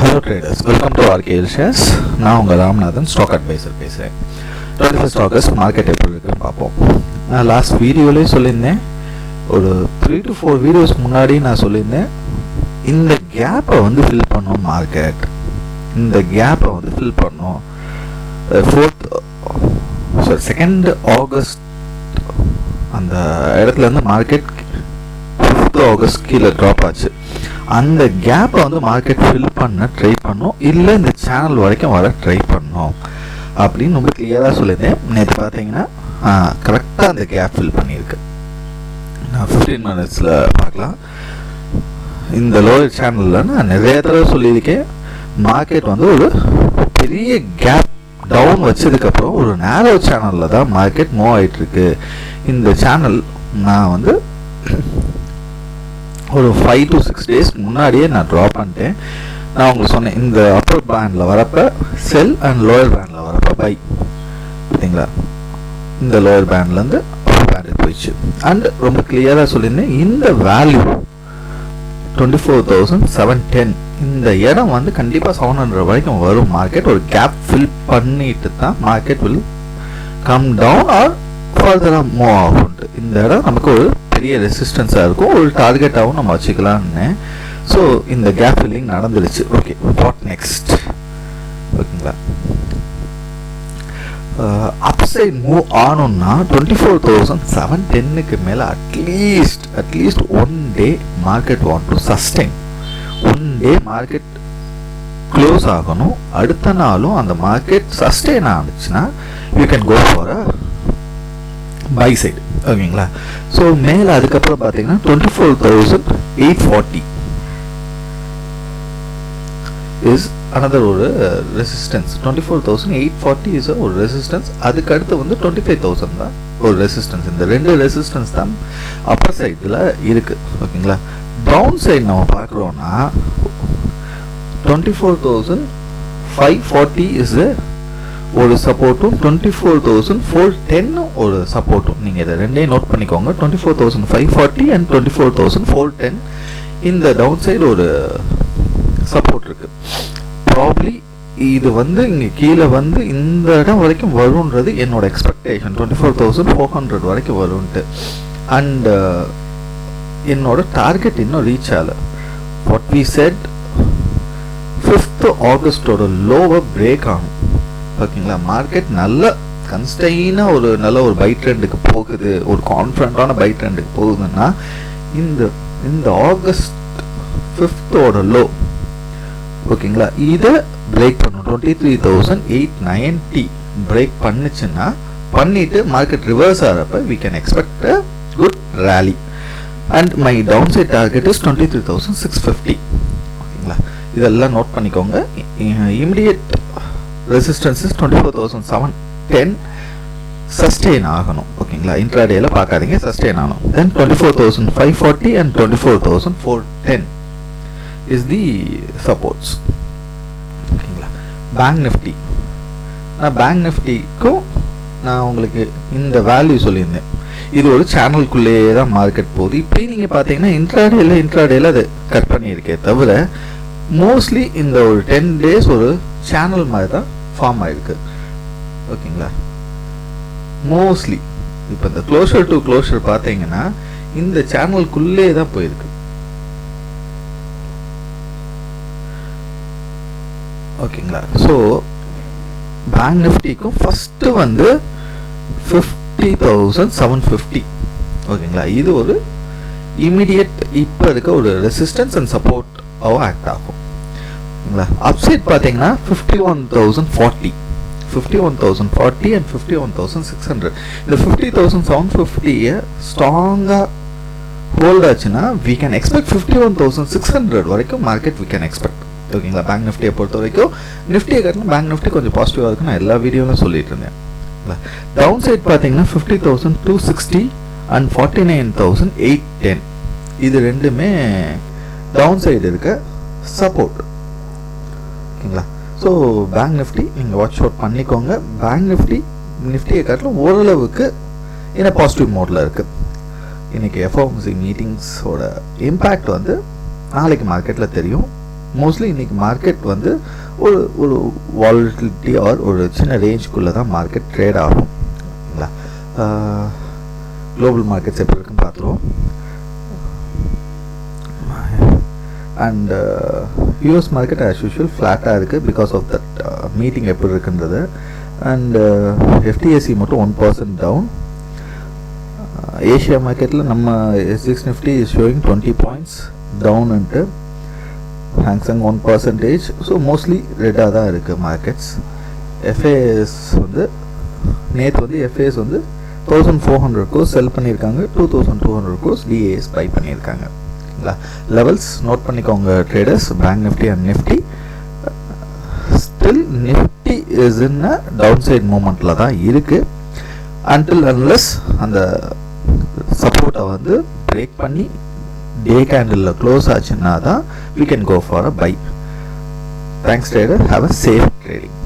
Hello traders, welcome to RKL Shares. நான் உங்கள் Ramanathan stock advisor பேசுகிறேன். 21st ஆகஸ்ட் மார்க்கெட் எப்படி இருக்குன்னு பார்ப்போம். நான் லாஸ்ட் வீடியோலேயே சொல்லியிருந்தேன், ஒரு 3 to 4 வீடியோஸ் முன்னாடி நான் சொல்லியிருந்தேன், இந்த கேப்பை வந்து ஃபில் பண்ணோம். மார்க்கெட் இந்த கேப்பை வந்து ஃபில் பண்ணோம். 2nd ஆகஸ்ட் அந்த இடத்துலேருந்து மார்க்கெட் 5th ஆகஸ்ட் கீழே ட்ராப் ஆச்சு. அந்த கேப்பை வந்து மார்க்கெட் ஃபில் பண்ண ட்ரை பண்ணோம், இல்லை இந்த சேனல் வரைக்கும் வர ட்ரை பண்ணோம் அப்படின்னு ரொம்ப கிளியராக சொல்லியிருந்தேன். நேற்று பார்த்தீங்கன்னா கரெக்டாக அந்த கேப் ஃபில் பண்ணியிருக்கு. நான் 15 minutesல பார்க்கலாம். இந்த லோயர் சேனலில் நான் நிறைய தடவை சொல்லியிருக்கேன், மார்க்கெட் வந்து ஒரு பெரிய கேப் டவுன் வச்சதுக்கப்புறம் ஒரு நேரோ சேனலில் தான் மார்க்கெட் மூவ் ஆகிட்டுருக்கு. இந்த சேனல் நான் வந்து ஒரு 5 to 6 days முன்னாடியே நான் ட்ராப் பண்ணிட்டேன். நான் உங்களுக்கு சொன்னேன், இந்த அப்பர் பேண்டில் வரப்போ செல் அண்ட் லோயர் பேண்டில் வரப்போ பை. பார்த்தீங்களா, இந்த லோயர் பேண்ட்லேருந்து அப்பர் பேண்டுக்கு போயிடுச்சு. அண்ட் ரொம்ப கிளியராக சொல்லியிருந்தேன், இந்த வேல்யூ 24,710 இந்த இடம் வந்து கண்டிப்பாக 700 வரைக்கும் வரும். மார்க்கெட் ஒரு கேப் ஃபில் பண்ணிட்டு தான் market will come down or ஃபர்தராக மூவ் ஆகும். இந்த இடம் நமக்கு ஒரு பெரிய ரெசிஸ்டன்ஸாக இருக்கும், ஒரு டார்கெட்டாகவும் நம்ம வச்சுக்கலான்னு. ஸோ இந்த கேப் ஃபில்லிங் நடந்துருச்சு. Okay, what next? ஓகேங்களா, அப்சைட் மூவ் ஆனோம்னா 24,710க்கு மேலே at least one day market want to sustain. One day market close ஆகணும், அடுத்த நாளும் அந்த மார்க்கெட் சஸ்டெயின் ஆனிச்சுன்னா you can go for a buy side. ஓகேங்களா, ஸோ மேலே அதுக்கப்புறம் பார்த்தீங்கன்னா 24,840 இஸ் அனதர் ஒரு ரெசிஸ்டன்ஸ். 24,840 இஸ் ஒரு ரெசிஸ்டன்ஸ். அதுக்கு அடுத்து வந்து 25,000 தான் ஒரு ரெசிஸ்டன்ஸ். இந்த ரெண்டு ரெசிஸ்டன்ஸ் தான் அப்பர் சைடில் இருக்குது. ஓகேங்களா, டவுன் சைடு நம்ம பார்க்குறோன்னா 24,540 இஸ் ஒரு சப்போர்ட்டும் 24,410 ஒரு சப்போர்ட்டும். நீங்கள் இதை ரெண்டையும் நோட் பண்ணிக்கோங்க. 24,540 அண்ட் 24,410 இந்த டவுன் சைடு ஒரு சப்போர்ட் இருக்குது. ப்ராப்ளி இது வந்து இங்கே கீழே வந்து இந்த இடம் வரைக்கும் வரும்ன்றது என்னோட எக்ஸ்பெக்டேஷன். 24,400 வரைக்கும் வரும்ன்ட்டு. அண்ட் என்னோட டார்கெட் இன்னும் ரீச் ஆகலை. வாட் வி செட் 5th ஆகஸ்டோட லோவை பிரேக் ஆகும். ஓகேங்களா, மார்க்கெட் நல்ல கன்ஸ்டைனாக ஒரு நல்ல ஒரு பை ட்ரெண்டுக்கு போகுது, ஒரு கான்ஃபிடண்டான பை ட்ரெண்டுக்கு போகுதுன்னா இந்த ஆகஸ்ட் 5th லோ, ஓகேங்களா, இதை பிரேக் பண்ணும். 23,890 பிரேக் பண்ணுச்சுன்னா, பண்ணிட்டு மார்க்கெட் ரிவர்ஸ் ஆகிறப்ப we can expect a good rally and my downside target is 23,650. ஓகேங்களா, இதெல்லாம் நோட் பண்ணிக்கோங்க. இமிடியேட் ரெசிஸ்டன்ஸ் இஸ் 24,710 சஸ்டெயின் ஆகணும். ஓகேங்களா, இன்ட்ராடேல பார்க்காதீங்க, சஸ்டெயின் ஆகணும். தென் 24,540 அண்ட் 24,410 இஸ் தி சப்போர்ட்ஸ். ஓகேங்களா, பேங்க் நிஃப்டி, நான் பேங்க் நிஃப்டிக்கும் நான் உங்களுக்கு இந்த வேல்யூ சொல்லியிருந்தேன். இது ஒரு சேனலுக்குள்ளேயே தான் மார்க்கெட் போகுது. இப்படி நீங்கள் பார்த்தீங்கன்னா இன்ட்ராடேல அது கட் பண்ணியிருக்கே தவிர மோஸ்ட்லி இந்த ஒரு 10 days ஒரு சேனல் மாதிரி தான் ஃபார்ம் ஆயிருக்கு. ஓகேங்களா, மோஸ்ட்லி இப்போ இந்த க்ளோஷர் டு க்ளோஷர் பார்த்தீங்கன்னா இந்த சேனலுக்குள்ளே தான் போயிருக்கு. ஓகேங்களா, ஸோ பேங்க் நிஃப்டிக்கும் ஃபஸ்ட்டு வந்து 50,750. ஓகேங்களா, இது ஒரு இமிடியட் இப்போ இருக்க ஒரு ரெசிஸ்டன்ஸ் அண்ட் சப்போர்ட் ஆக்ட் ஆகும். அப்சைட் பார்த்தீங்கன்னா 51,040 அண்ட் 51,600. இந்த 50,750 ஸ்ட்ராங்காக ஹோல்ட் ஆச்சுன்னா we can expect 51,600 வரைக்கும் மார்க்கெட் we can expect. ஓகேங்களா, பேங்க் நிஃப்டியை பொறுத்த வரைக்கும் நிஃப்டியை காட்டிலும் பேங்க் நிஃப்டி கொஞ்சம் பாசிட்டிவாக இருக்குன்னு நான் எல்லா வீடியோவிலும் சொல்லிட்டு இருந்தேன். டவுன் சைட் பார்த்தீங்கன்னா 50,260 அண்ட் 49,810 இது ரெண்டுமே டவுன் சைடு இருக்க சப்போர்ட். ஓகேங்களா, ஸோ பேங்க் நிஃப்டி நீங்கள் வாட்ச் அவுட் பண்ணிக்கோங்க. பேங்க் நிஃப்டியை காட்டிலும் ஓரளவுக்கு என்ன பாசிட்டிவ் மோடில் இருக்குது. இன்றைக்கி எஃப்ஓஎம்சி மீட்டிங்ஸோட இம்பேக்ட் வந்து நாளைக்கு மார்க்கெட்டில் தெரியும். மோஸ்ட்லி இன்றைக்கி மார்க்கெட் வந்து ஒரு ஒரு வாலட்டிலிட்டி ஆர் ஒரு சின்ன ரேஞ்சுக்குள்ளே தான் மார்க்கெட் ட்ரேட் ஆகும். இல்லைங்களா? குளோபல் மார்க்கெட்ஸ் எப்படி இருக்குன்னு பார்த்துருவோம். And US market as usual ஃப்ளாட்டாக இருக்குது பிகாஸ் ஆஃப் தட் மீட்டிங் எப்படி இருக்குன்றது. அண்ட் எஃப்டிஎஸ்சி மட்டும் 1% டவுன். ஏஷியா மார்க்கெட்டில் நம்ம SGX Nifty is showing 20 points டவுன்ட்டு. ஹாங்ஸங் 1%. ஸோ மோஸ்ட்லி ரெட்டாக தான் இருக்குது மார்க்கெட்ஸ். எஃப்ஏஎஸ் வந்து நேற்று வந்து எஃப்ஏஎஸ் வந்து 1400 crores செல் பண்ணியிருக்காங்க. 2200 crores டிஏஎஸ் பை பண்ணியிருக்காங்க. லெவல்ஸ் நோட் பண்ணிக்கோங்க traders. Bank Nifty and Nifty still Nifty is in a down side மூமெண்ட்டில் தான் இருக்குது. அன்டில் அன்லெஸ் அந்த சப்போர்ட்டை வந்து பிரேக் பண்ணி டே கேண்டில் க்ளோஸ் ஆச்சுன்னா தான் we can go for a buy. Thanks trader, have a safe trading.